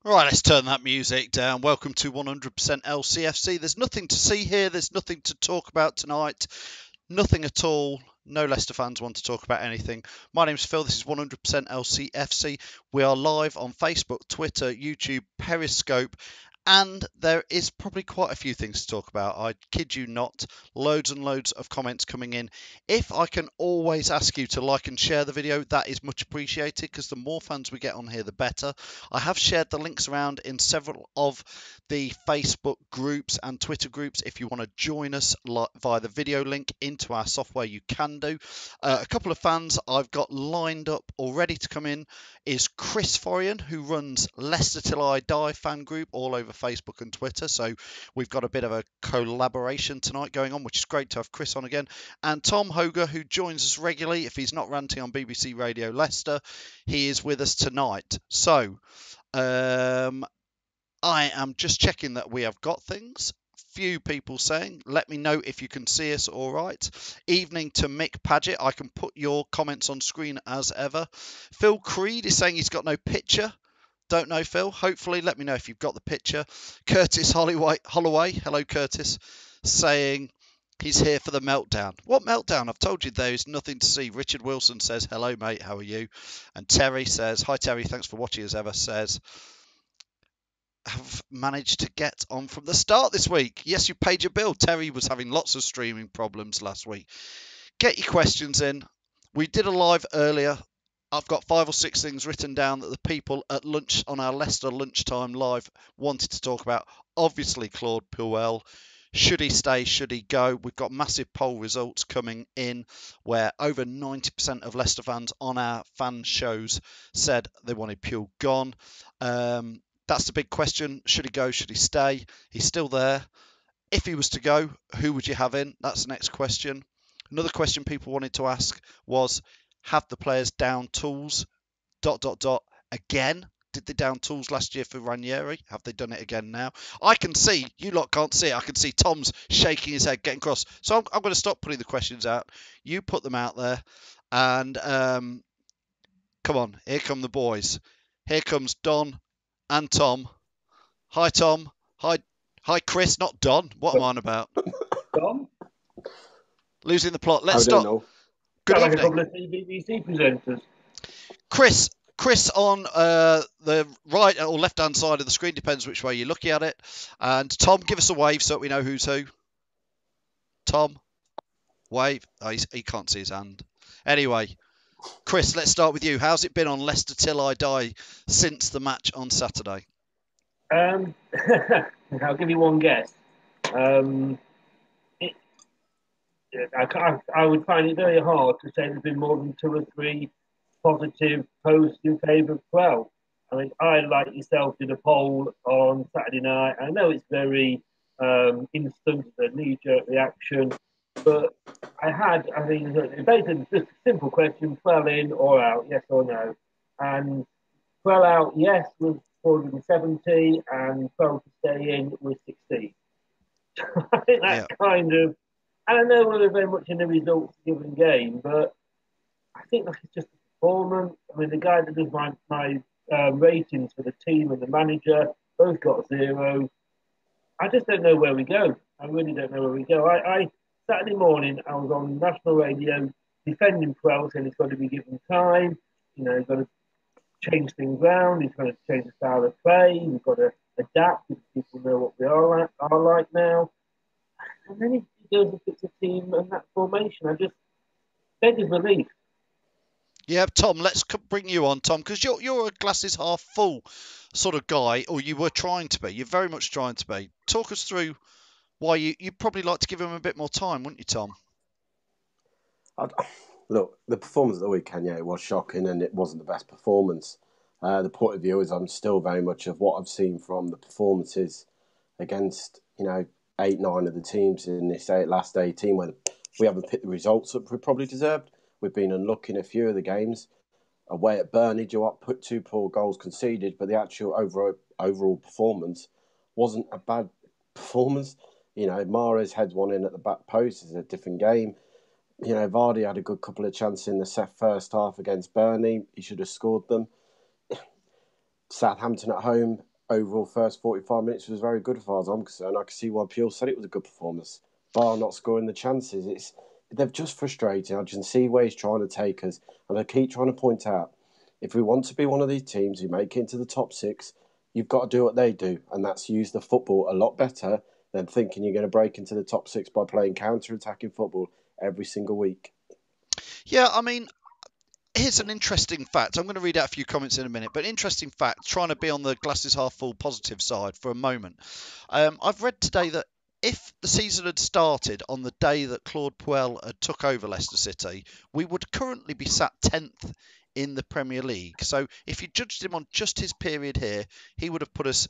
Right, let's turn that music down. Welcome to 100% LCFC. There's nothing to see here. There's nothing to talk about tonight. Nothing at all. No Leicester fans want to talk about anything. My name's Phil. This is 100% LCFC. We are live on Facebook, Twitter, YouTube, Periscope. And there is probably quite a few things to talk about. I kid you not. Loads and loads of comments coming in. If I can always ask you to like and share the video, that is much appreciated, because the more fans we get on here, the better. I have shared the links around in several of the Facebook groups and Twitter groups. If you want to join us via the video link into our software, you can do. A couple of fans I've got lined up already to come in is Chris Forian, who runs Leicester Till I Die fan group all over Facebook and Twitter. So we've got a bit of a collaboration tonight going on, which is great to have Chris on again. And Tom Hoger, who joins us regularly. If he's not ranting on BBC Radio Leicester, he is with us tonight. So I am just checking that we have got things. Few people saying, let me know if you can see us all right. Evening to Mick Paget. I can put your comments on screen as ever. Phil Creed is saying he's got no picture. Don't know, Phil. Hopefully, let me know if you've got the picture. Curtis Holloway. Hello, Curtis. Saying he's here for the meltdown. What meltdown? I've told you there's nothing to see. Richard Wilson says, hello, mate. How are you? And Terry says, hi, Terry. Thanks for watching as ever. Says, have managed to get on from the start this week. Yes, you paid your bill. Terry was having lots of streaming problems last week. Get your questions in. We did a live earlier. I've got 5 or 6 things written down that the people at lunch on our Leicester lunchtime live wanted to talk about. Obviously, Claude Puel. Should he stay? Should he go? We've got massive poll results coming in where over 90% of Leicester fans on our fan shows said they wanted Puel gone. That's the big question. Should he go? Should he stay? He's still there. If he was to go, who would you have in? That's the next question. Another question people wanted to ask was, have the players down tools? ... Again, did they down tools last year for Ranieri? Have they done it again now? I can see, you lot can't see it. I can see Tom's shaking his head, getting cross. So I'm going to stop putting the questions out. You put them out there. And come on, here come the boys. Here comes Don and Tom. Hi, Tom. Hi, Chris. Not Don. What am I on about? Don? Losing the plot. Let's start. Good evening. Like a couple of BBC presenters. Chris on the right or left-hand side of the screen, depends which way you're looking at it. And Tom, give us a wave so that we know who's who. Tom, wave. Oh, he can't see his hand. Anyway, Chris, let's start with you. How's it been on Leicester Till I Die since the match on Saturday? I'll give you one guess. I would find it very hard to say there's been more than 2 or 3 positive posts in favour of 12. I mean, I, like yourself, did a poll on Saturday night. I know it's very instant, a knee-jerk reaction, but I mean, basically just a simple question, Quell in or out, yes or no. And Quell out, yes, was 470, and Quell to stay in was 16. I think that's kind of, I don't know whether very much in the results given game, but I think that's just a performance. I mean, the guy that does my ratings for the team and the manager both got 0. I just don't know where we go. I really don't know where we go. Saturday morning, I was on national radio defending Puel, saying he's got to be given time. You know, he's got to change things around. He's got to change the style of play. He's got to adapt because people know what we are like now. And then he goes and picks a team and that formation. I just beggars belief. Yeah, Tom, let's bring you on, Tom, because you're a glasses half full sort of guy, or you were trying to be. You're very much trying to be. Talk us through why you'd probably like to give him a bit more time, wouldn't you, Tom? Look, the performance of the weekend, it was shocking and it wasn't the best performance. The point of view is I'm still very much of what I've seen from the performances against, 8, 9 of the teams in this last 18 where we haven't picked the results that we probably deserved. We've been unlucky in a few of the games. Away at Burnley, put 2 poor goals conceded, but the actual overall performance wasn't a bad performance. Mahrez heads one in at the back post. It's a different game. Vardy had a good couple of chances in the first half against Burnley. He should have scored them. Southampton at home, overall first 45 minutes was very good as far as I'm concerned. I can see why Pure said it was a good performance, bar not scoring the chances. They're just frustrating. I can see where he's trying to take us, and I keep trying to point out, if we want to be one of these teams who make it into the top six, you've got to do what they do, and that's use the football a lot better than thinking you're going to break into the top six by playing counter-attacking football every single week. Yeah, I mean, here's an interesting fact. I'm going to read out a few comments in a minute, but interesting fact, trying to be on the glasses half full positive side for a moment. I've read today that if the season had started on the day that Claude Puel had took over Leicester City, we would currently be sat 10th in the Premier League. So if you judged him on just his period here, he would have put us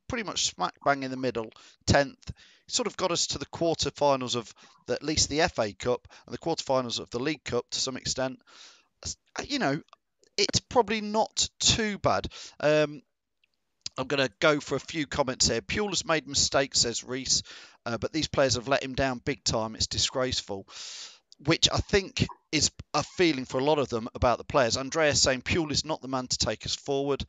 pretty much smack bang in the middle, 10th. Sort of got us to the quarter-finals of at least the FA Cup and the quarter-finals of the League Cup to some extent. You know, it's probably not too bad. I'm going to go for a few comments here. Puel has made mistakes, says Reese, but these players have let him down big time. It's disgraceful, which I think is a feeling for a lot of them about the players. Andreas saying Puel is not the man to take us forward.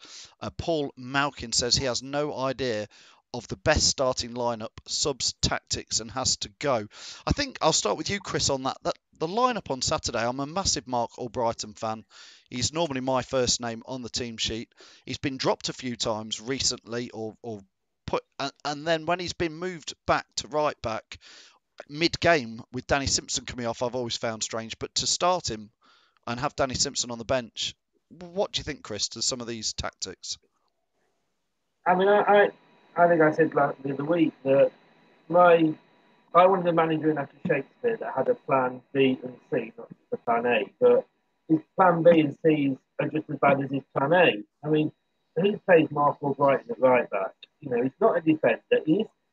Paul Malkin says he has no idea of the best starting lineup, subs, tactics, and has to go. I think I'll start with you, Chris, on that. The lineup on Saturday, I'm a massive Mark Albrighton fan. He's normally my first name on the team sheet. He's been dropped a few times recently, or put, and then when he's been moved back to right back mid-game with Danny Simpson coming off, I've always found strange. But to start him and have Danny Simpson on the bench, what do you think, Chris, to some of these tactics? I mean, I think I said last the other week that I wanted a manager in after Shakespeare that had a plan B and C, not just a plan A. But his plan B and C are just as bad as his plan A. I mean, he plays Mark Albrighton at right back. You know, he's not a defender.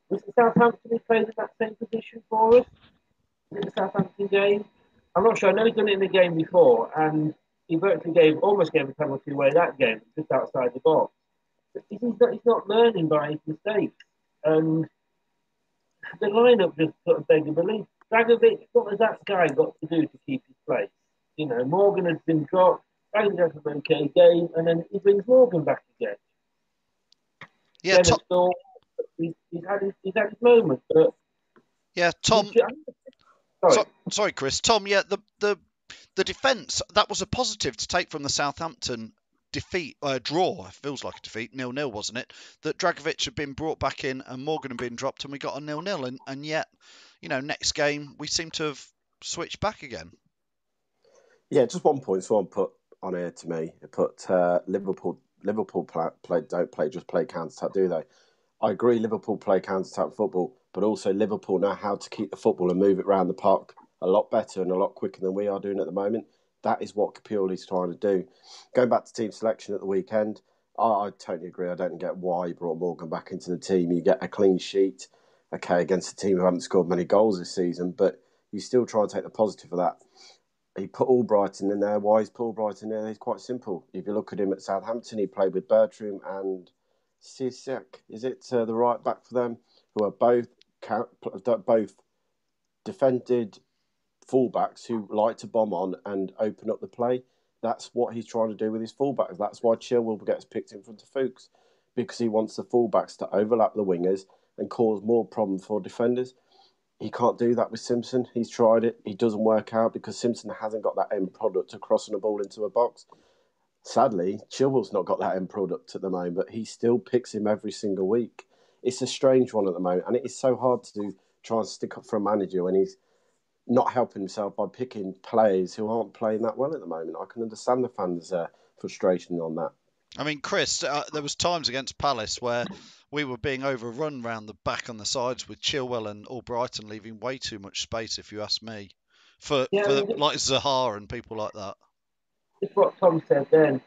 Was it Southampton he played in that same position for us? In the Southampton game? I'm not sure. I know he's done it in the game before, and he virtually almost gave a penalty away that game, just outside the box. But he's not learning by his mistakes. And the lineup just sort of begged a belief. Dragovic, what has that guy got to do to keep his place? You know, Morgan has been dropped. Dragovic has an okay game, and then he brings Morgan back again. Yeah, he's had his moment, but yeah, Tom. Sorry, Chris. Tom, yeah, the defence, that was a positive to take from the Southampton defeat, draw. It feels like a defeat, 0-0, wasn't it? That Dragovic had been brought back in and Morgan had been dropped, and we got a 0-0. And yet, you know, next game we seem to have switched back again. Yeah, just one point someone put on here to me. It put Liverpool don't play counter-attack, do they? I agree, Liverpool play counter-attack football, but also Liverpool know how to keep the football and move it around the park a lot better and a lot quicker than we are doing at the moment. That is what Capelli's trying to do. Going back to team selection at the weekend, I totally agree. I don't get why he brought Morgan back into the team. You get a clean sheet, okay, against a team who haven't scored many goals this season, but you still try and take the positive of that. He put Albrighton in there. Why is Paul Brighton in there? It's quite simple. If you look at him at Southampton, he played with Bertram and Sisak. Is it the right back for them? Who are both defended fullbacks who like to bomb on and open up the play. That's what he's trying to do with his fullbacks. That's why Chilwell gets picked in front of Fuchs, because he wants the fullbacks to overlap the wingers and cause more problem for defenders. He can't do that with Simpson. He's tried it. He doesn't work out because Simpson hasn't got that end product of crossing a ball into a box. Sadly, Chilwell's not got that end product at the moment, but he still picks him every single week. It's a strange one at the moment, and it is so hard to try and stick up for a manager when he's not helping himself by picking players who aren't playing that well at the moment. I can understand the fans' frustration on that. I mean, Chris, there was times against Palace where we were being overrun round the back and the sides with Chilwell and Albrighton leaving way too much space, if you ask me, for like Zaha and people like that. It's what Tom said then.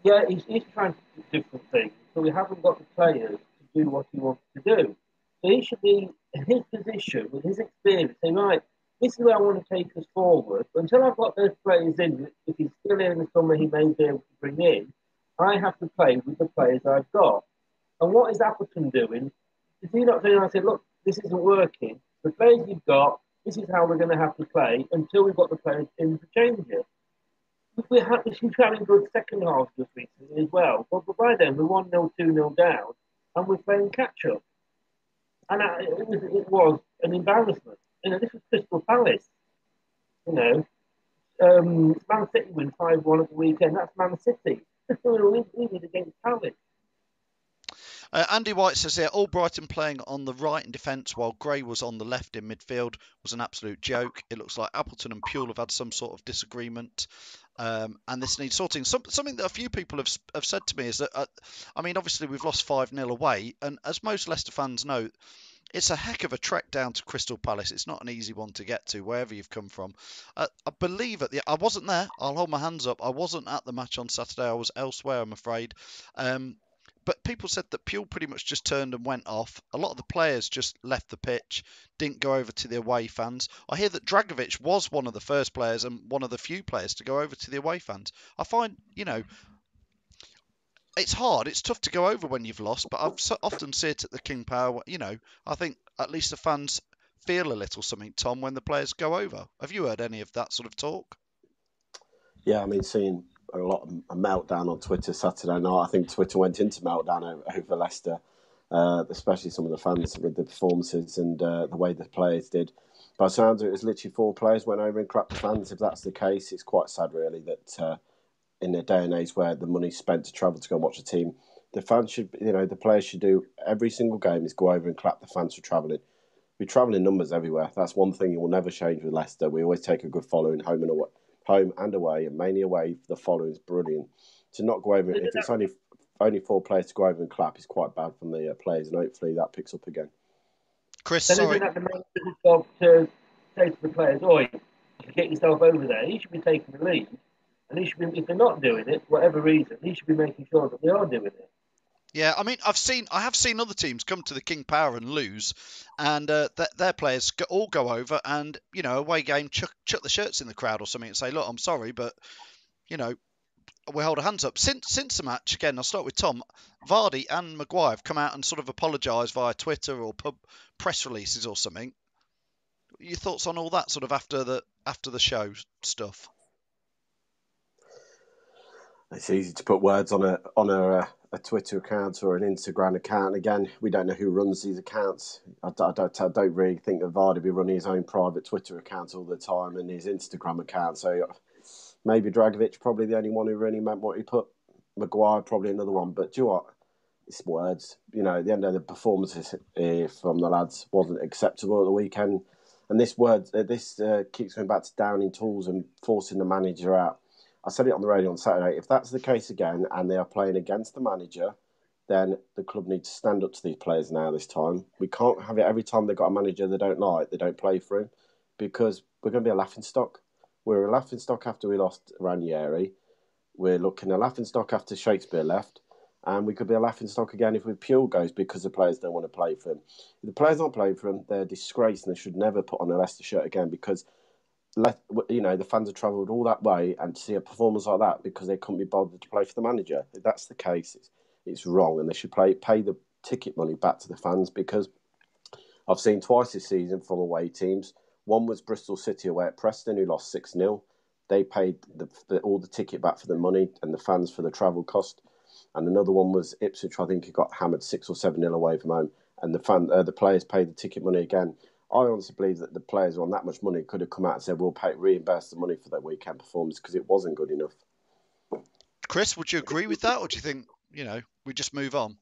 Yeah, he's trying to do different things, so we haven't got the players to do what he wants to do. So he should be in his position, with his experience, saying, right, this is where I want to take us forward. But until I've got those players in, if he's still in the summer he may be able to bring in, I have to play with the players I've got. And what is Appleton doing? Is he not saying, I said, look, this isn't working. The players you've got, this is how we're going to have to play until we've got the players in to change it. She's having good second half just recently as well. But by then, we're 1-0, 2-0 down, and we're playing catch up. And it was an embarrassment. This was Crystal Palace. You know, Man City win 5-1 at the weekend. That's Man City. we did against Palace. Andy White says here, all Brighton playing on the right in defence while Gray was on the left in midfield was an absolute joke. It looks like Appleton and Puel have had some sort of disagreement. And this needs sorting. Something that a few people have said to me is that, I mean, obviously we've lost 5-0 away. And as most Leicester fans know, it's a heck of a trek down to Crystal Palace. It's not an easy one to get to, wherever you've come from. I believe I wasn't there. I'll hold my hands up. I wasn't at the match on Saturday. I was elsewhere, I'm afraid. But people said that Puel pretty much just turned and went off. A lot of the players just left the pitch, didn't go over to the away fans. I hear that Dragovic was one of the first players and one of the few players to go over to the away fans. I find, it's hard. It's tough to go over when you've lost, but I've often see it at the King Power. I think at least the fans feel a little something, Tom, when the players go over. Have you heard any of that sort of talk? Yeah, I mean, seeing a lot of a meltdown on Twitter Saturday night. I think Twitter went into meltdown over Leicester, especially some of the fans with the performances and the way the players did. By the sounds of it was literally 4 players went over and clapped the fans. If that's the case, it's quite sad, really, that in a day and age where the money's spent to travel to go and watch a team, the fans should, the players should do every single game is go over and clap the fans for travelling. We travel in numbers everywhere. That's one thing you will never change with Leicester. We always take a good following home and away, and mainly away. The following is brilliant. To not go over, if it's only 4 players to go over and clap, is quite bad from the players, and hopefully that picks up again. Chris, sorry. Isn't that the main job to say to the players, "Oi, you get yourself over there. He should be taking the lead, and he should be, if they're not doing it, for whatever reason, he should be making sure that they are doing it." Yeah, I mean, I have seen other teams come to the King Power and lose, and their players all go over and away game chuck the shirts in the crowd or something and say, "Look, I'm sorry, but we hold our hands up." Since the match, again, I'll start with Tom. Vardy and Maguire have come out and sort of apologised via Twitter or pub press releases or something. Your thoughts on all that sort of after the show stuff? It's easy to put words on a Twitter account or an Instagram account. Again, we don't know who runs these accounts. I don't really think that Vardy be running his own private Twitter account all the time and his Instagram account. So maybe Dragovic probably the only one who really meant what he put. Maguire probably another one. But do you know what? It's words. At the end of the performances from the lads wasn't acceptable at the weekend. And this keeps going back to downing tools and forcing the manager out. I said it on the radio on Saturday. If that's the case again and they are playing against the manager, then the club needs to stand up to these players now this time. We can't have it every time they've got a manager they don't like, they don't play for him, because we're going to be a laughingstock. We're a laughingstock after we lost Ranieri. We're looking a laughingstock after Shakespeare left. And we could be a laughingstock again if Puel goes because the players don't want to play for him. If the players aren't playing for him, they're a disgrace and they should never put on a Leicester shirt again, because the fans have travelled all that way and to see a performance like that because they couldn't be bothered to play for the manager. If that's the case, it's wrong, and they should pay the ticket money back to the fans, because I've seen twice this season from away teams. One was Bristol City away at Preston, who lost 6-0. They paid all the ticket back for the money and the fans for the travel cost. And another one was Ipswich, I think, who got hammered 6 or 7-0 away from home, and the players paid the ticket money again. I honestly believe that the players on that much money could have come out and said, we'll reimburse the money for that weekend performance, because it wasn't good enough. Chris, would you agree with that, or do you think, we just move on?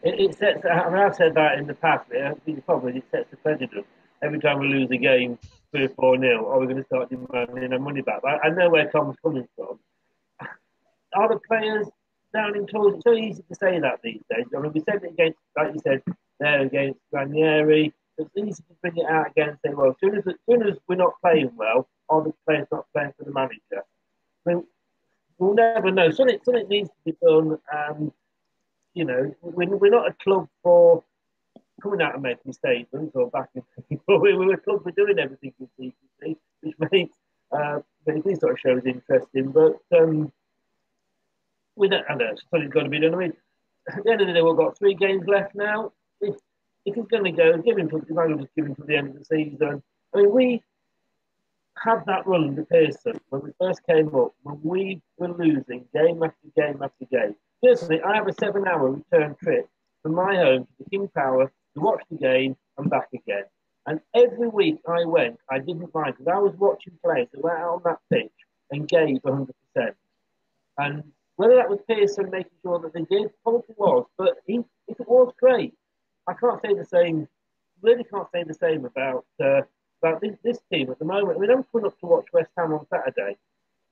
It sets. I've said that in the past. I think the problem is it sets the precedent. Every time we lose a game 3 or 4-0, are we going to start demanding our money back? I know where Tom's coming from. Are the players down in tools? It's so easy to say that these days. I mean, we said it against, like you said, there against Ranieri. It's easy to bring it out again and say, well, as soon as we're not playing well, are the players not playing for the manager? I mean, we'll never know. Something needs to be done. We're not a club for coming out and making statements or backing people. We're a club for doing everything in secrecy, which makes these sort of shows interesting. But we don't. I know something's got to be done. I mean, at the end of the day, we've got 3 games left now. If he's going to go, give him to the end of the season. I mean, had that run under Pearson when we first came up, when we were losing game after game after game. Personally, I have a 7-hour return trip from my home to the King Power to watch the game and back again. And every week I went, I didn't mind because I was watching players who went out on that pitch and gave 100%. And whether that was Pearson making sure that they did, probably was. But it was great. I can't say the same. Really can't say the same about this team at the moment. I mean, I'm coming up to watch West Ham on Saturday,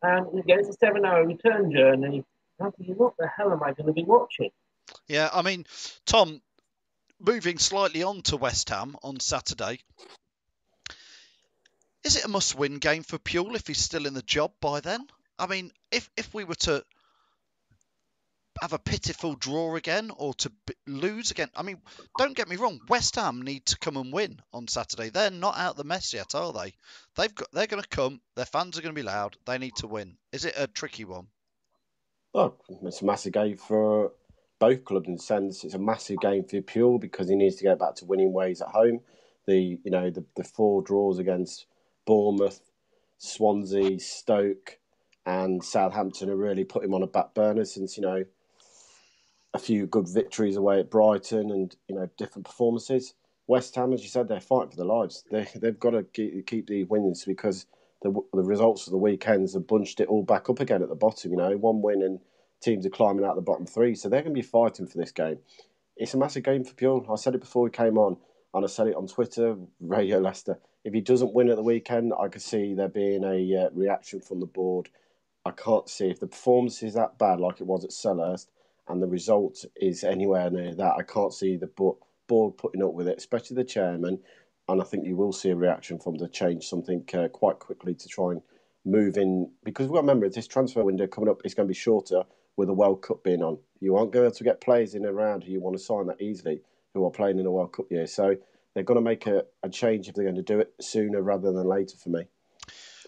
and again, it's a 7-hour return journey. I'm thinking, what the hell am I going to be watching? Yeah, I mean, Tom, moving slightly on to West Ham on Saturday, is it a must-win game for Puel if he's still in the job by then? I mean, if we were to have a pitiful draw again or to lose again, I mean, don't get me wrong, West Ham need to come and win on Saturday. They're not out of the mess yet, are they? They're going to come. Their fans are going to be loud. They need to win. Is it a tricky one? Oh, it's a massive game for both clubs in the sense it's a massive game for Puel because he needs to get back to winning ways at home. The 4 draws against Bournemouth, Swansea, Stoke, and Southampton have really put him on a back burner since a few good victories away at Brighton and different performances. West Ham, as you said, they're fighting for their lives. They've got to keep the wins because the results of the weekends have bunched it all back up again at the bottom. One win and teams are climbing out the bottom 3, so they're going to be fighting for this game. It's a massive game for Puel. I said it before we came on, and I said it on Twitter, Radio Leicester. If he doesn't win at the weekend, I could see there being a reaction from the board. I can't see if the performance is that bad like it was at Selhurst and the result is anywhere near that. I can't see the board putting up with it, especially the chairman. And I think you will see a reaction from them to change something quite quickly to try and move in. Because we've got to remember, this transfer window coming up is going to be shorter with the World Cup being on. You aren't going to get players in and around who you want to sign that easily who are playing in a World Cup year. So they've got to make a change if they're going to do it sooner rather than later for me.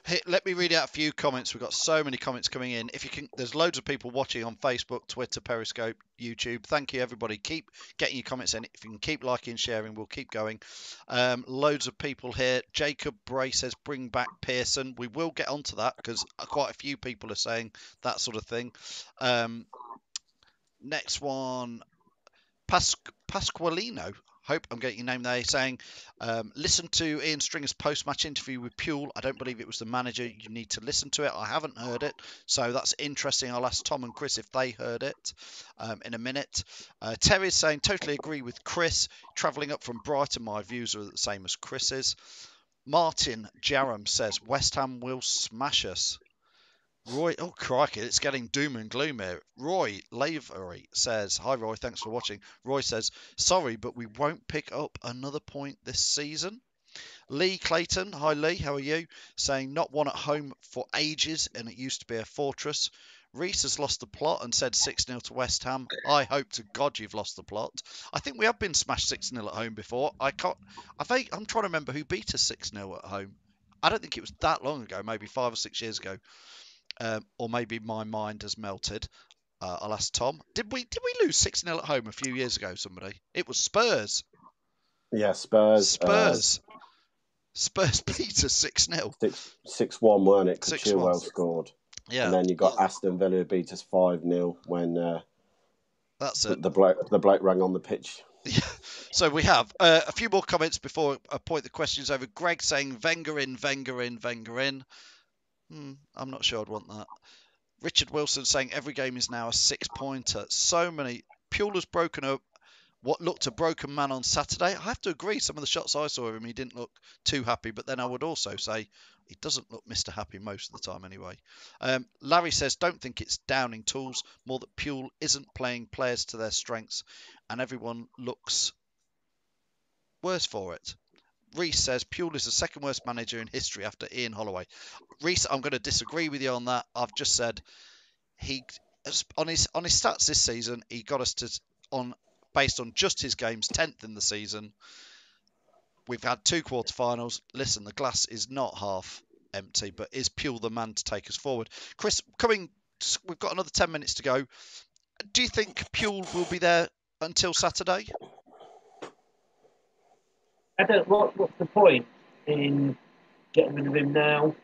Hey, let me read out a few comments. We've got so many comments coming in. If you can, there's loads of people watching on Facebook, Twitter, Periscope, YouTube. Thank you, everybody. Keep getting your comments in. If you can keep liking, sharing, we'll keep going. Loads of people here. Jacob Bray says, bring back Pearson. We will get onto that because quite a few people are saying that sort of thing. Next one, Pasqualino. Hope I'm getting your name there, saying, listen to Ian Stringer's post-match interview with Puel. I don't believe it was the manager. You need to listen to it. I haven't heard it, so that's interesting. I'll ask Tom and Chris if they heard it in a minute. Terry's saying, totally agree with Chris. Travelling up from Brighton, my views are the same as Chris's. Martin Jaram says, West Ham will smash us. Roy, oh crikey, it's getting doom and gloom here. Roy Lavery says, hi Roy, thanks for watching. Roy says, sorry, but we won't pick up another point this season. Lee Clayton, hi Lee, how are you? Saying, not won at home for ages, and it used to be a fortress. Reese has lost the plot and said 6-0 to West Ham. I hope to God you've lost the plot. I think we have been smashed 6-0 at home before. I'm trying to remember who beat us 6-0 at home. I don't think it was that long ago, maybe 5 or 6 years ago. Or maybe my mind has melted. I'll ask Tom. Did we lose 6-0 at home a few years ago, somebody? It was Spurs. Yeah, Spurs. Spurs beat us 6-0. 6-1, weren't it? 6-1. Chilwell scored. Yeah. And then you got Aston Villa beat us 5-0 when that's it. The bloke rang on the pitch. Yeah. So we have a few more comments before I point the questions over. Greg saying Wenger in. I'm not sure I'd want that. Richard Wilson saying every game is now a 6-pointer. So many. Puel has broken up what looked a broken man on Saturday. I have to agree. Some of the shots I saw of him, he didn't look too happy. But then I would also say he doesn't look Mr. Happy most of the time anyway. Larry says, don't think it's downing tools. More that Puel isn't playing players to their strengths. And everyone looks worse for it. Reese says Puel is the second worst manager in history after Ian Holloway. Reese, I'm going to disagree with you on that. I've just said he on his stats this season, he got us to based on just his games 10th in the season. We've had 2 quarterfinals. Listen, the glass is not half empty, but is Puel the man to take us forward? Chris, we've got another 10 minutes to go. Do you think Puel will be there until Saturday? I don't. What's the point in getting rid of him now?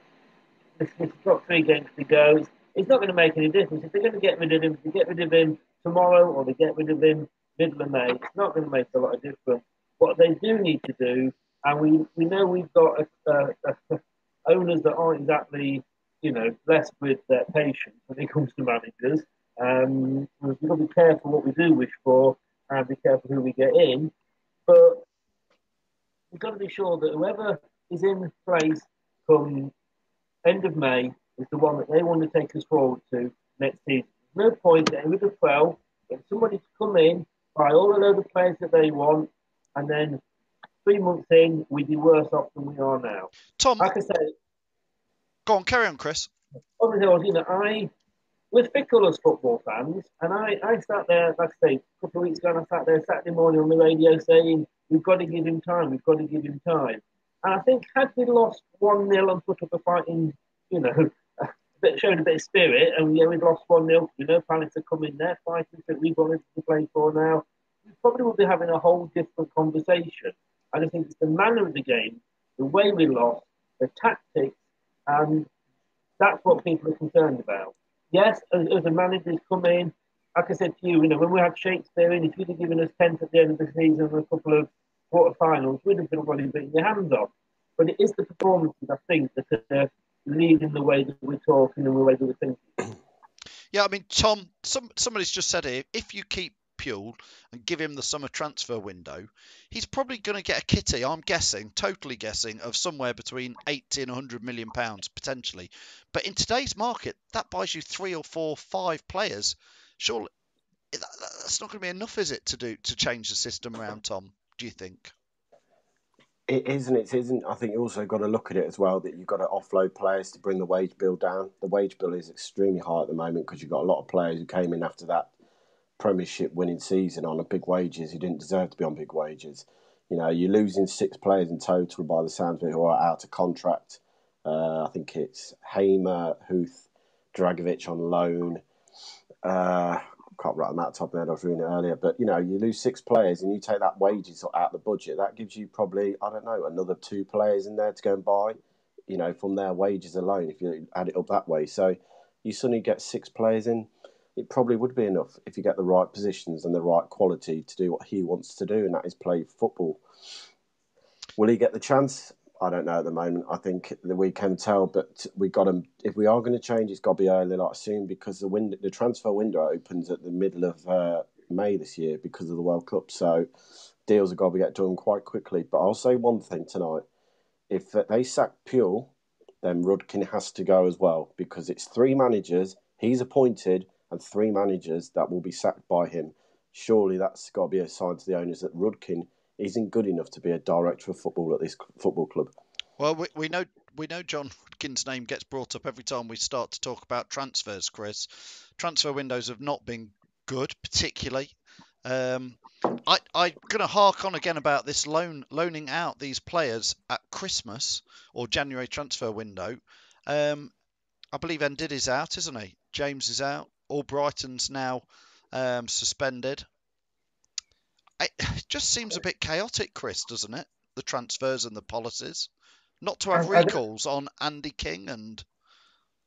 They've got 3 games to go. It's not going to make any difference. If they're going to get rid of him, if they get rid of him tomorrow or they get rid of him middle of May, it's not going to make a lot of difference. What they do need to do, and we know we've got owners that aren't exactly, blessed with their patience when it comes to managers. We've got to be careful what we do wish for and be careful who we get in. But we've got to be sure that whoever is in place come end of May is the one that they want to take us forward to next season. There's no point getting rid of 12, get somebody to come in, buy all the load of players that they want, and then 3 months in, we'd be worse off than we are now. Tom, like I say, go on, carry on, Chris. We're fickle as football fans, and I sat there, like I say, a couple of weeks ago, and I sat there Saturday morning on the radio saying, we've got to give him time, we've got to give him time. And I think had we lost 1-0 and put up a fighting, showing a bit of spirit, and we'd lost 1-0, Palace are coming there, fighting that we've wanted to play for now, we probably would be having a whole different conversation. I just think it's the manner of the game, the way we lost, the tactics, and that's what people are concerned about. Yes, as a manager's come in, like I said to you, when we had Shakespeare in, if you'd have given us 10th at the end of the season and a couple of quarterfinals, we'd have been already beating your hands off. But it is the performances, I think, that are leading the way that we're talking and the way that we're thinking. Yeah, I mean, Tom, somebody's just said here, if you keep Puel and give him the summer transfer window, he's probably going to get a kitty, I'm guessing, totally guessing, of somewhere between 80 and 100 million pounds potentially. But in today's market, that buys you 3 or 4, 5 players. Surely that's not going to be enough, is it, to change the system around, Tom? Do you think? It isn't. It isn't. I think you also got to look at it as well that you've got to offload players to bring the wage bill down. The wage bill is extremely high at the moment because you've got a lot of players who came in after that Premiership winning season on a big wages who didn't deserve to be on big wages. You're losing 6 players in total by the sounds of it who are out of contract. I think it's Hamer, Huth, Dragovic on loan. Can't write them out top of my head, I was reading it earlier. But, you lose 6 players and you take that wages out of the budget. That gives you probably, I don't know, another 2 players in there to go and buy, from their wages alone, if you add it up that way. So you suddenly get 6 players in. It probably would be enough if you get the right positions and the right quality to do what he wants to do, and that is play football. Will he get the chance? I don't know at the moment. I think the week can tell, but we got him. If we are going to change, it's got to be early, like soon, because the transfer window opens at the middle of May this year because of the World Cup. So deals have got to get done quite quickly. But I'll say one thing tonight: if they sack Puel, then Rudkin has to go as well, because it's 3 managers he's appointed and 3 managers that will be sacked by him. Surely that's got to be a sign to the owners that Rudkin isn't good enough to be a director of football at this football club. Well, we know John Rudkin's name gets brought up every time we start to talk about transfers, Chris. Transfer windows have not been good, particularly. I'm going to hark on again about this loaning out these players at Christmas or January transfer window. I believe Ndid is out, isn't he? James is out. Albrighton's now suspended. It just seems a bit chaotic, Chris, doesn't it? The transfers and the policies. Not to have recalls on Andy King and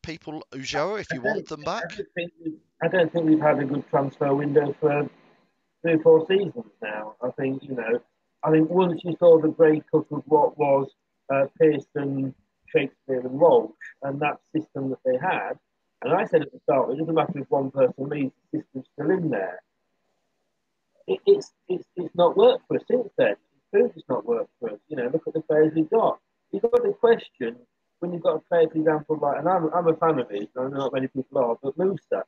people, Ujoa, if you want them back. I don't think we've had a good transfer window for 3 or 4 seasons now. I think once you saw the breakup of what was Pearson, Shakespeare and Walsh and that system that they had, and I said at the start, it doesn't matter if one person leaves, the system's still in there. It's not worked for us since then. It's proved it's not worked for us. Look at the players we've got. You've got to question when you've got a player, for example, like, and I'm a fan of his, I know not many people are, but Musa,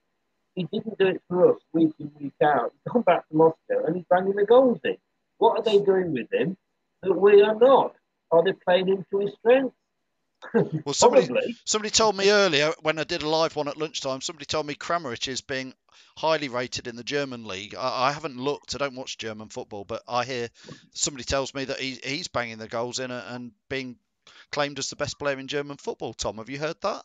he didn't do it for us week in, week out. He's gone back to Moscow and he's banging the goals in. What are they doing with him that we are not? Are they playing into his strengths? Well, somebody told me earlier when I did a live one at lunchtime, somebody told me Kramaric is being highly rated in the German league. I haven't looked, I don't watch German football, but I hear somebody tells me that he's banging the goals in and being claimed as the best player in German football. Tom, have you heard that?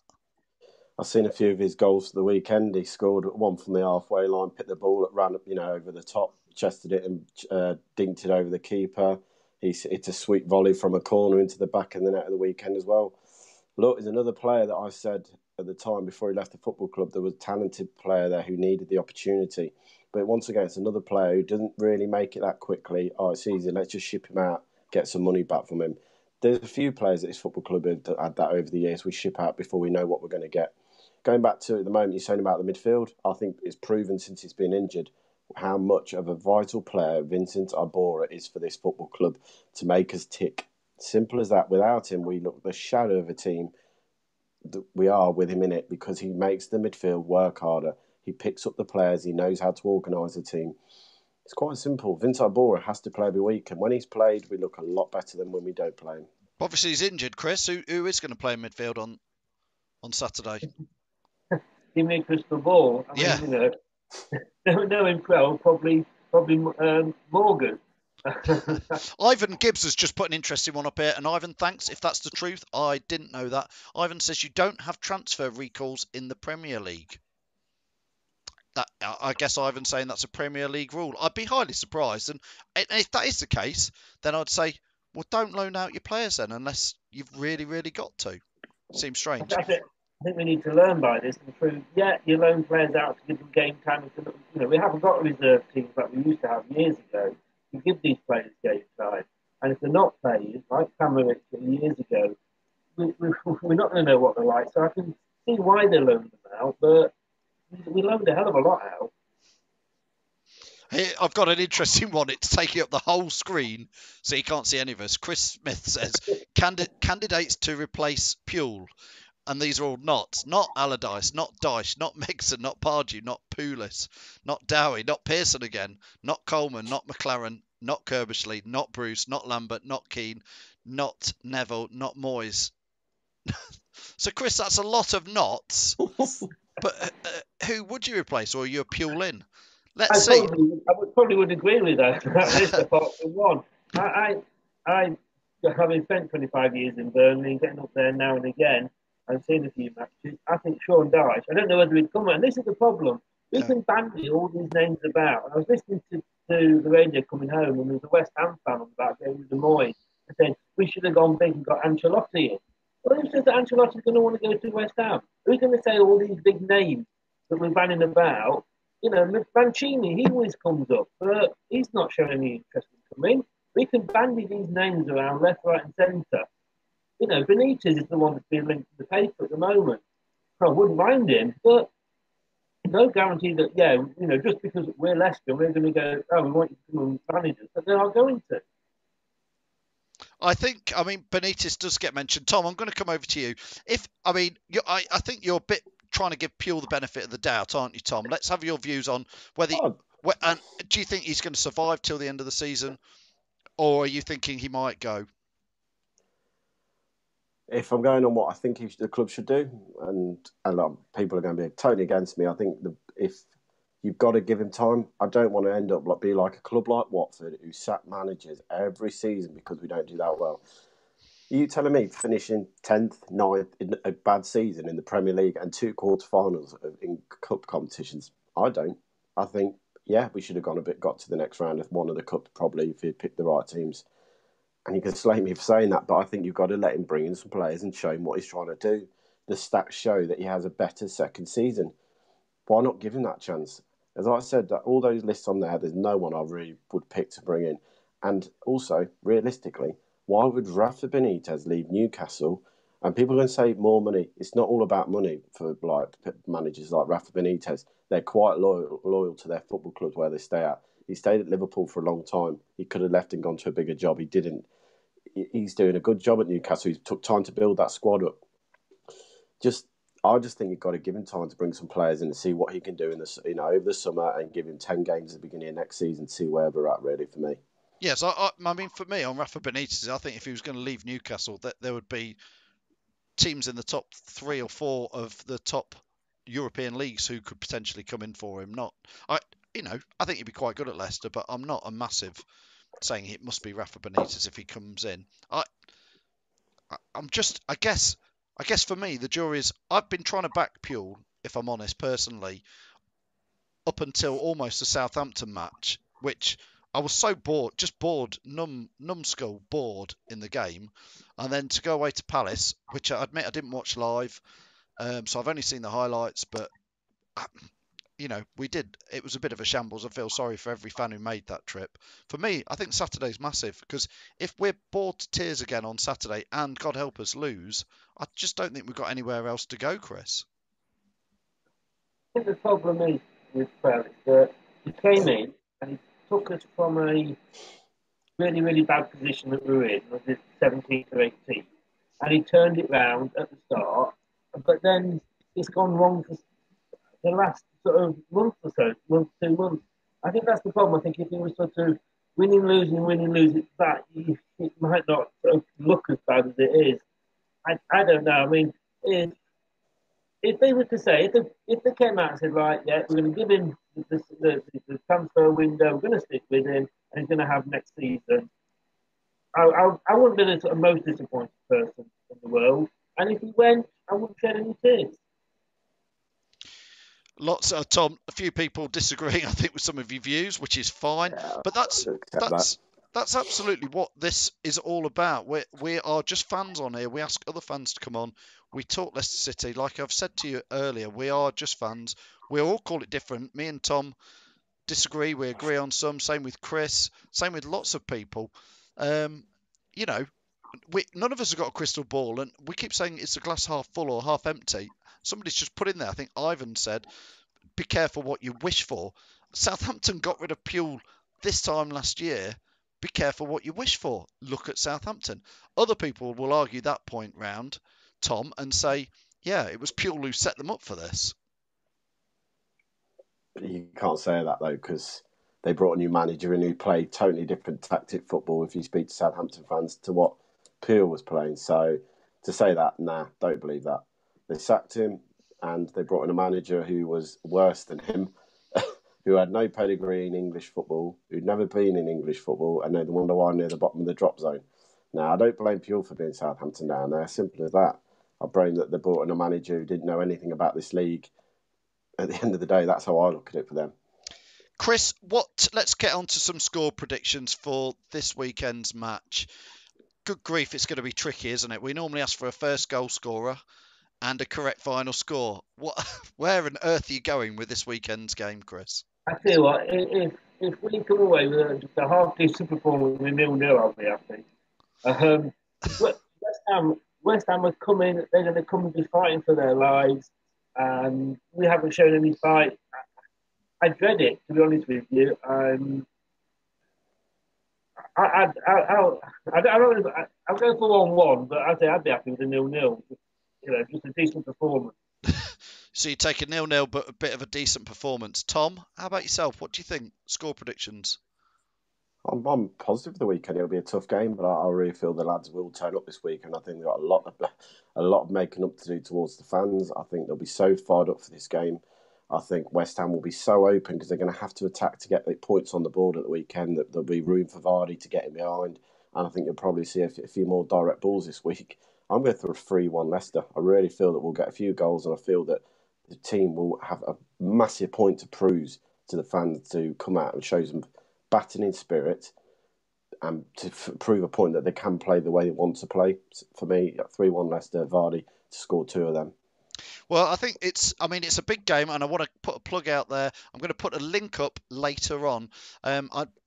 I've seen a few of his goals for the weekend. He scored one from the halfway line, picked the ball, ran up, over the top, chested it and dinked it over the keeper. It's a sweet volley from a corner into the back of the net of the weekend as well. Look, there's another player that I said at the time before he left the football club. There was a talented player there who needed the opportunity. But once again, it's another player who doesn't really make it that quickly. Oh, it's easy. Let's just ship him out, get some money back from him. There's a few players at this football club who've had that over the years. We ship out before we know what we're going to get. Going back to the moment you're saying about the midfield, I think it's proven since he's been injured how much of a vital player Vincent Iborra is for this football club to make us tick. Simple as that. Without him, we look the shadow of a team that we are with him in it, because he makes the midfield work harder. He picks up the players. He knows how to organise the team. It's quite simple. Vincent Iborra has to play every week, and when he's played, we look a lot better than when we don't play him. Obviously, he's injured, Chris. Who is going to play in midfield on Saturday? Give me a crystal ball. I mean, knowing Krell, probably Morgan. Ivan Gibbs has just put an interesting one up here, and Ivan, thanks. If that's the truth, I didn't know that. Ivan says you don't have transfer recalls in the Premier League. I guess Ivan's saying that's a Premier League rule. I'd be highly surprised, and if that is the case, then I'd say, well, don't loan out your players then, unless you've really, really got to. Seems strange. I think we need to learn by this and prove, you loan players out to give them game time. We haven't got reserve teams like we used to have years ago. You give these players game time. And if they're not playing, like Kamaric years ago, we're not going to know what they're like. So I can see why they loaned them out, but we loaned a hell of a lot out. Here, I've got an interesting one. It's taking up the whole screen, so you can't see any of us. Chris Smith says, candidates to replace Puel. And these are all not Allardyce, not Dyche, not Megson, not Pardew, not Pulis, not Dowie, not Pearson again, not Coleman, not McLaren, not Kerbishley, not Bruce, not Lambert, not Keane, not Neville, not Moyes. So, Chris, that's a lot of nots. But who would you replace, or are you a Puel in? Let's see. I probably would agree with that. List apart from one. I having spent 25 years in Burnley, getting up there now and again, I've seen a few matches. I think Sean Dyche, I don't know whether he'd come, and this is the problem. We can bandy all these names about. And I was listening to the radio coming home, and there was a West Ham fan on about getting rid of Moyes and saying we should have gone big and got Ancelotti in. Well, who says that Ancelotti's going to want to go to West Ham? Who's going to say all these big names that we're banning about? Mancini, he always comes up, but he's not showing any interest in coming. We can bandy these names around left, right, and centre. Benitez is the one that's being linked to the paper at the moment. I wouldn't mind him, but no guarantee that, just because we're Leicester, we're going to go, we want you to come and manage us, but they are going to. I mean, Benitez does get mentioned. Tom, I'm going to come over to you. I think you're a bit trying to give Puel the benefit of the doubt, aren't you, Tom? Let's have your views on whether. And do you think he's going to survive till the end of the season, or are you thinking he might go? If I'm going on what I think the club should do, and a lot of people are going to be totally against me, I think if you've got to give him time, I don't want to end up be like a club like Watford who sack managers every season because we don't do that well. Are you telling me finishing 10th, 9th in a bad season in the Premier League and 2 quarterfinals in cup competitions? I don't. I think, we should have got to the next round of one of the cups probably if he'd picked the right teams. And you can slate me for saying that, but I think you've got to let him bring in some players and show him what he's trying to do. The stats show that he has a better second season. Why not give him that chance? As I said, all those lists on there's no one I really would pick to bring in. And also, realistically, why would Rafa Benitez leave Newcastle? And people are going to say more money. It's not all about money for managers like Rafa Benitez. They're quite loyal to their football clubs where they stay at. He stayed at Liverpool for a long time. He could have left and gone to a bigger job. He didn't. He's doing a good job at Newcastle. He took time to build that squad up. I just think you've got to give him time to bring some players in and see what he can do over the summer, and give him 10 games at the beginning of next season to see where we're at, really, for me. Yes, I mean, for me, on Rafa Benitez, I think if he was going to leave Newcastle, that there would be teams in the top 3 or 4 of the top European leagues who could potentially come in for him. I think he'd be quite good at Leicester, but I'm not a massive saying it must be Rafa Benitez if he comes in. I guess for me, the jury is, I've been trying to back Puel, if I'm honest, personally, up until almost the Southampton match, which I was so bored, just bored, numbskull bored in the game, and then to go away to Palace, which I admit I didn't watch live, so I've only seen the highlights, but we did. It was a bit of a shambles. I feel sorry for every fan who made that trip. For me, I think Saturday's massive because if we're bored to tears again on Saturday and God help us lose, I just don't think we've got anywhere else to go, Chris. I think the problem is with Bell is that he came in and he took us from a really, really bad position that we were in, was it 17 to 18, and he turned it round at the start, but then it's gone wrong for the last sort of month or so, 2 months. I think that's the problem. I think if he was sort of winning, losing, that it might not sort of look as bad as it is. I don't know. I mean, if they were to say, if they came out and said, right, yeah, we're going to give him the transfer window, we're going to stick with him, and he's going to have next season, I wouldn't be the sort of most disappointed person in the world. And if he went, I wouldn't shed any tears. Tom, a few people disagreeing, I think, with some of your views, which is fine. Yeah, But that's absolutely what this is all about. We are just fans on here. We ask other fans to come on. We talk Leicester City. Like I've said to you earlier, we are just fans. We all call it different. Me and Tom disagree. We agree on some. Same with Chris. Same with lots of people. You know, none of us have got a crystal ball, and we keep saying it's a glass half full or half empty. Somebody's just put in there. I think Ivan said, "Be careful what you wish for." Southampton got rid of Puel this time last year. Be careful what you wish for. Look at Southampton. Other people will argue that point round, Tom, and say, yeah, it was Puel who set them up for this. You can't say that though, because they brought a new manager in who played totally different tactic football, if you speak to Southampton fans, to what Peel was playing. So to say that, nah, don't believe that. They sacked him and they brought in a manager who was worse than him, who had no pedigree in English football, who'd never been in English football, and they wonder why near the bottom of the drop zone. Now, I don't blame Peel for being Southampton down there. Simple as that. I blame that they brought in a manager who didn't know anything about this league. At the end of the day, that's how I look at it for them. Chris, let's get on to some score predictions for this weekend's match. Good grief, it's going to be tricky, isn't it? We normally ask for a first goal scorer and a correct final score. Where on earth are you going with this weekend's game, Chris? I tell you what, if we come away with just a half decent performance with 0-0, I'll be happy. West Ham are coming. They're going to come and be fighting for their lives, and we haven't shown any fight. I dread it, to be honest with you. I'll go for 1-1, but I'd be happy with a 0-0. Just a decent performance. So you take a 0-0, but a bit of a decent performance. Tom, how about yourself? What do you think? Score predictions? I'm positive the weekend. It'll be a tough game, but I really feel the lads will turn up this week, and I think they've got a lot of making up to do towards the fans. I think they'll be so fired up for this game. I think West Ham will be so open because they're going to have to attack to get the points on the board at the weekend. That there'll be room for Vardy to get in behind, and I think you'll probably see a few more direct balls this week. I'm going for a 3-1 Leicester. I really feel that we'll get a few goals, and I feel that the team will have a massive point to prove to the fans to come out and show some batting in spirit and to prove a point that they can play the way they want to play. For me, 3-1 Leicester, Vardy to score 2 of them. Well, I think it's a big game, and I want to put a plug out there. I'm going to put a link up later on.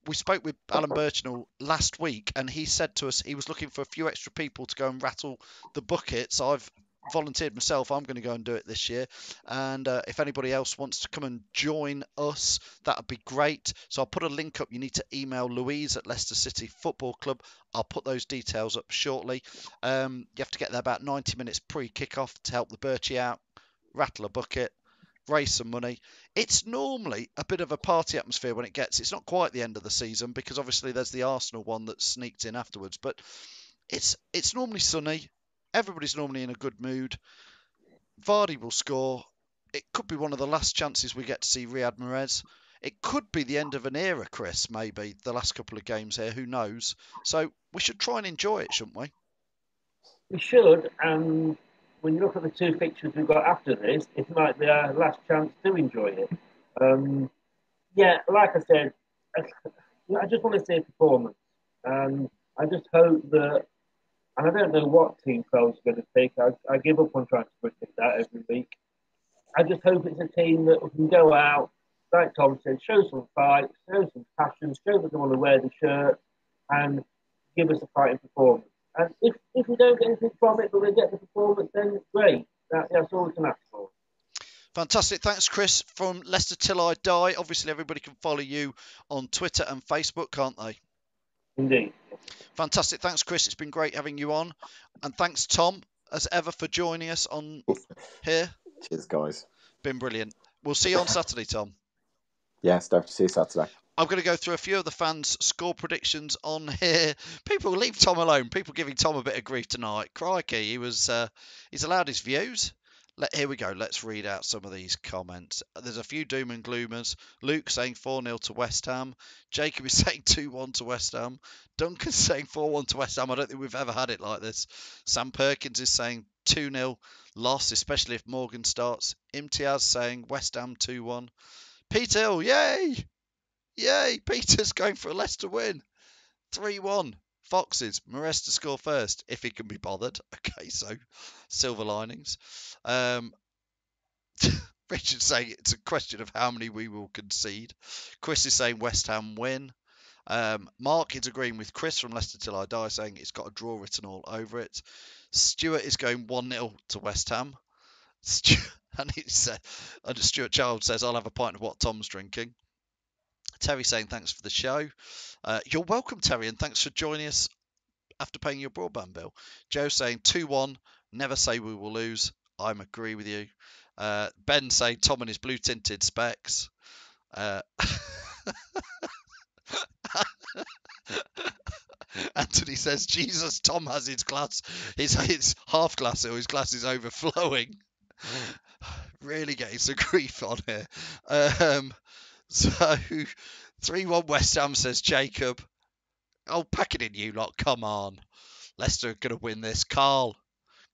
We spoke with Alan Birchnell last week, and he said to us he was looking for a few extra people to go and rattle the buckets. I've volunteered myself. I'm going to go and do it this year. And if anybody else wants to come and join us, that would be great. So I'll put a link up. You need to email Louise at Leicester City Football Club. I'll put those details up shortly. You have to get there about 90 minutes pre-kickoff to help the Birchie out, rattle a bucket, raise some money. It's normally a bit of a party atmosphere when it's not quite the end of the season because obviously there's the Arsenal one that sneaked in afterwards, but it's normally sunny. Everybody's normally in a good mood. Vardy will score. It could be one of the last chances we get to see Riyad Mahrez. It could be the end of an era, Chris, maybe, the last couple of games here. Who knows? So we should try and enjoy it, shouldn't we? We should. And when you look at the 2 fixtures we've got after this, it might be our last chance to enjoy it. Yeah, like I said, I just want to see a performance, and I just hope that. And I don't know what team Crowell's going to pick. I give up on trying to predict that every week. I just hope it's a team that can go out, like Tom said, show some fight, show some passion, show that they want to wear the shirt, and give us a fighting performance. And if we don't get anything from it, but we get the performance, then great. That's all we can ask for. Fantastic. Thanks, Chris, from Leicester Till I Die. Obviously, everybody can follow you on Twitter and Facebook, can't they? Indeed. Fantastic. Thanks, Chris. It's been great having you on. And thanks, Tom, as ever, for joining us on here. Cheers, guys. Been brilliant. We'll see you on Saturday, Tom. Yes, definitely see you Saturday. I'm going to go through a few of the fans' score predictions on here. People leave Tom alone. People giving Tom a bit of grief tonight. Crikey, he's allowed his views. Here we go. Let's read out some of these comments. There's a few doom and gloomers. Luke saying 4-0 to West Ham. Jacob is saying 2-1 to West Ham. Duncan's saying 4-1 to West Ham. I don't think we've ever had it like this. Sam Perkins is saying 2-0 loss, especially if Morgan starts. Imtiaz saying West Ham 2-1. Pete Hill, yay! Yay! Peter's going for a Leicester win. 3-1. Foxes. Mares to score first, if he can be bothered. Okay, so silver linings. Richard's saying it's a question of how many we will concede. Chris is saying West Ham win. Mark is agreeing with Chris from Leicester Till I Die, saying it's got a draw written all over it. Stuart is going 1-0 to West Ham. And Stuart Child says, I'll have a pint of what Tom's drinking. Terry saying thanks for the show. You're welcome, Terry, and thanks for joining us after paying your broadband bill. Joe saying 2-1, never say we will lose. I agree with you. Ben saying Tom and his blue tinted specs. Anthony says, Jesus, Tom has his glass, his half glass, or his glass is overflowing. Really getting some grief on here. So 3-1 West Ham, says Jacob. Oh, pack it in, you lot. Come on. Leicester are going to win this. Carl.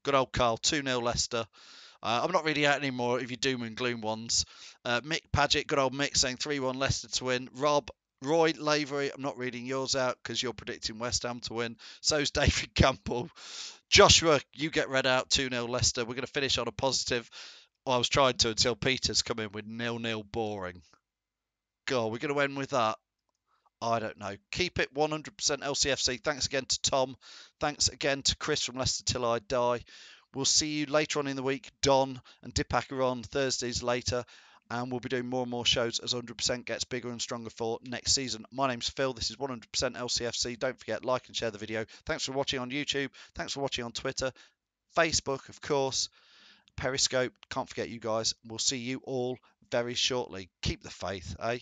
Good old Carl. 2-0 Leicester. I'm not reading out anymore if you doom and gloom ones. Mick Paget. Good old Mick saying 3-1 Leicester to win. Roy Lavery. I'm not reading yours out because you're predicting West Ham to win. So's David Campbell. Joshua, you get read out. 2-0 Leicester. We're going to finish on a positive. Well, I was trying to until Peter's come in with 0-0 boring. God, we're going to end with that. I don't know. Keep it 100% LCFC. Thanks again to Tom. Thanks again to Chris from Leicester Till I Die. We'll see you later on in the week. Don and Dipak are on Thursdays later. And we'll be doing more and more shows as 100% gets bigger and stronger for next season. My name's Phil. This is 100% LCFC. Don't forget, like and share the video. Thanks for watching on YouTube. Thanks for watching on Twitter. Facebook, of course. Periscope. Can't forget you guys. We'll see you all very shortly. Keep the faith, eh?